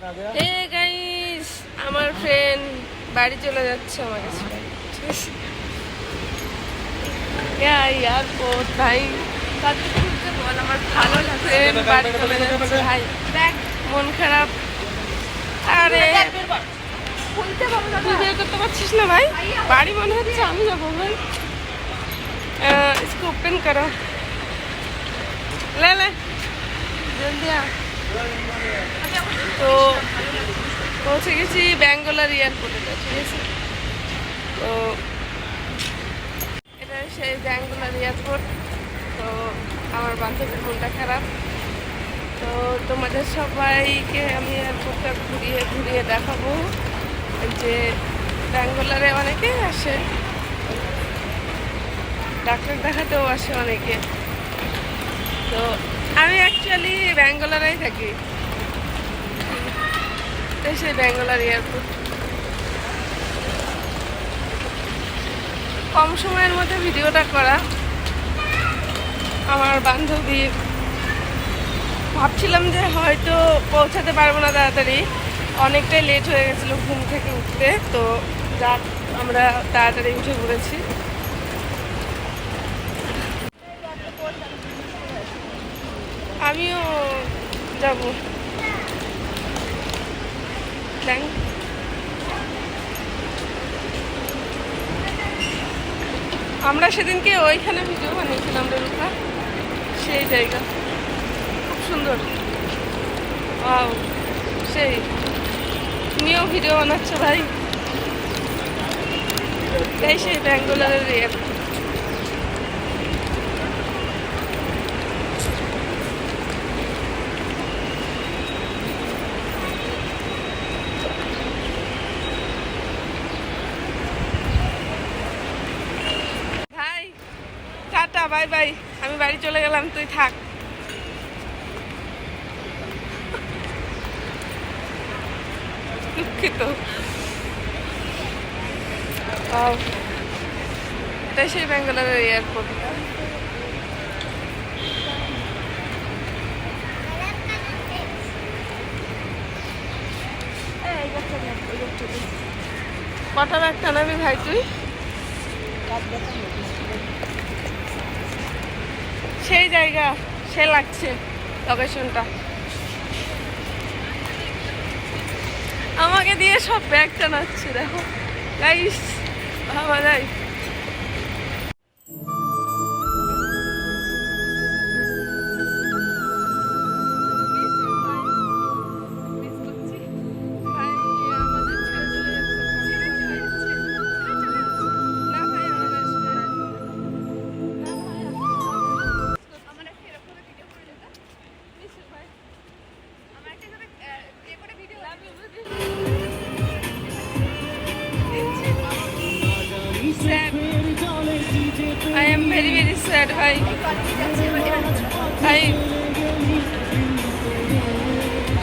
Guys, আমার friend বাড়ি চলে যাচ্ছে আমার কাছে, ঠিক আছে? এয়ারপোর্ট ভাই, বল আমার ভালো লাগছে, বাড়ি চলে যাচ্ছে ভাই, দেখ মন খারাপ। আরে তুই বের করতে পারছিস না ভাই, বাড়ি মনে হচ্ছে আমি যাবো ভাই। इसको ओपन करो, ले ले जल्दी आ। তো পৌঁছে গেছি ব্যাঙ্গালোর এয়ারপোর্টে, ঠিক আছে? তো এটা সেই ব্যাঙ্গালোর এয়ারপোর্ট। তো আমার বান্ধবীর মনটা খারাপ, তো তোমাদের সবাইকে আমি এয়ারপোর্টটা ঘুরিয়ে ঘুরিয়ে দেখাবো যে ব্যাঙ্গালোরে অনেকে আসে, ডাক্তার দেখাতেও আসে অনেকে। তো আমি অ্যাকচুয়ালি ব্যাঙ্গালোরেই থাকি, সেই ব্যাঙ্গালোর এয়ারপোর্ট। কম সময়ের মধ্যে ভিডিওটা করা। আমার বান্ধবী, ভাবছিলাম যে হয়তো পৌঁছাতে পারবো না তাড়াতাড়ি, অনেকটাই লেট হয়ে গেছিলো ঘুম থেকে উঠতে। তো যাক, আমরা তাড়াতাড়ি উঠে পড়েছি। আমিও যাব। আমরা সেদিনকে ওইখানে ভিডিও বানিয়েছিলাম রেলুকা, সেই জায়গা খুব সুন্দর। সেই তুমিও ভিডিও বানাচ্ছ ভাই, তাই সেই ব্যাঙ্গালোরের এয়ারপোর্ট। টাটা, বাই বাই, আমি বাড়ি চলে গেলাম, তুই থাক। দুঃখিত। এটাই সেই ব্যাঙ্গালোরের এয়ারপোর্ট। কটা ব্যাগ টানাবি ভাই তুই? সেই জায়গা, সে লাগছে লোকেশনটা। আমাকে দিয়ে সব ব্যাগ টানাচ্ছে, দেখো গাইস, ভাবা যায়। I am very very sad ভাই, ভাই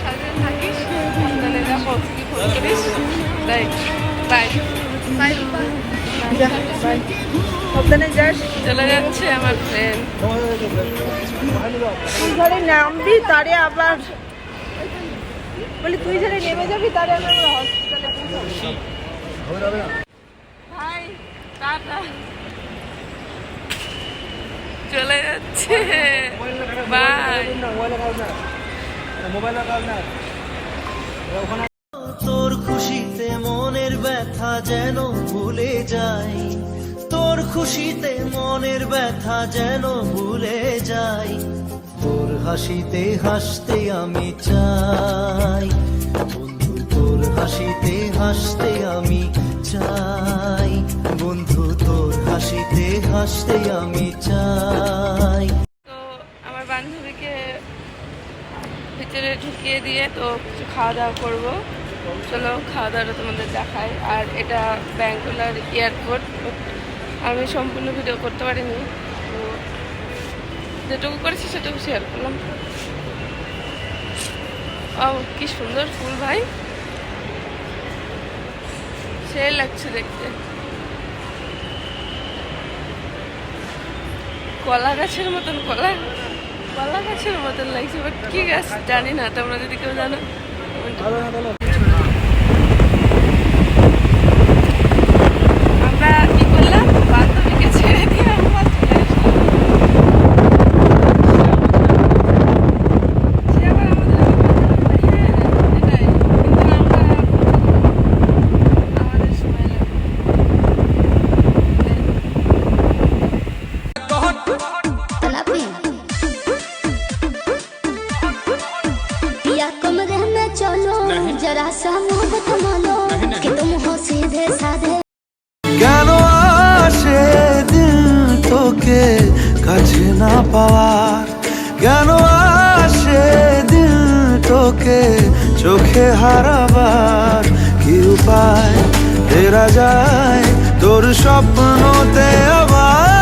সাথে থাকিস, সাবধানে যা, পৌঁছে ফোন করিস। বাই বাই বাই বাই, সাবধানে যাস। চলে যাচ্ছে আমার ফ্রেন্ড। তুই ধরে নামবি, তারে আবার বলি তুই ধরে নেমে যাবি, তারে আবার হসপিটালে পৌঁছাবি। ভাই টাটা, চলে যাচ্ছে, বাই। তোর খুশিতে মনের ব্যথা যেন ভুলে যাই, তোর খুশিতে মনের ব্যথা যেন ভুলে যাই, তোর হাসিতে হাসতে আমি চাই বন্ধু, তোর হাসিতে হাসতে আমি চাই বন্ধু, তোর হাসিতে হাসতে আমি চাই। তো আমার বান্ধবীকে ভিতরে ঢুকিয়ে দিয়ে তো কিছু খাওয়া দাওয়া করবো। চলো খাওয়া দাওয়াটা তোমাদের দেখাই। আর এটা ব্যাঙ্গালোর এয়ারপোর্ট, আমি সম্পূর্ণ ভিডিও করতে পারিনি, তো যেটুকু করেছি সেটুকু শেয়ার করলাম। ও কি সুন্দর ফুল ভাই, সে লাগছে দেখতে। কলা গাছের মতন, কলা গাছের মতন লাগছে, বাট কি গাছ জানি না, তোমরা যদি কেউ জানো भैया कमरे में चलो जरा सा मोहब्बत मानो कि तुम हो सीधे साधे। কেন আসে দিল তোকে কাছে না পাওয়ার, কেন আসে দিল তোকে চোখে হারাবার, কি উপায় ফেরা যায় তোর স্বপ্নতে আবার।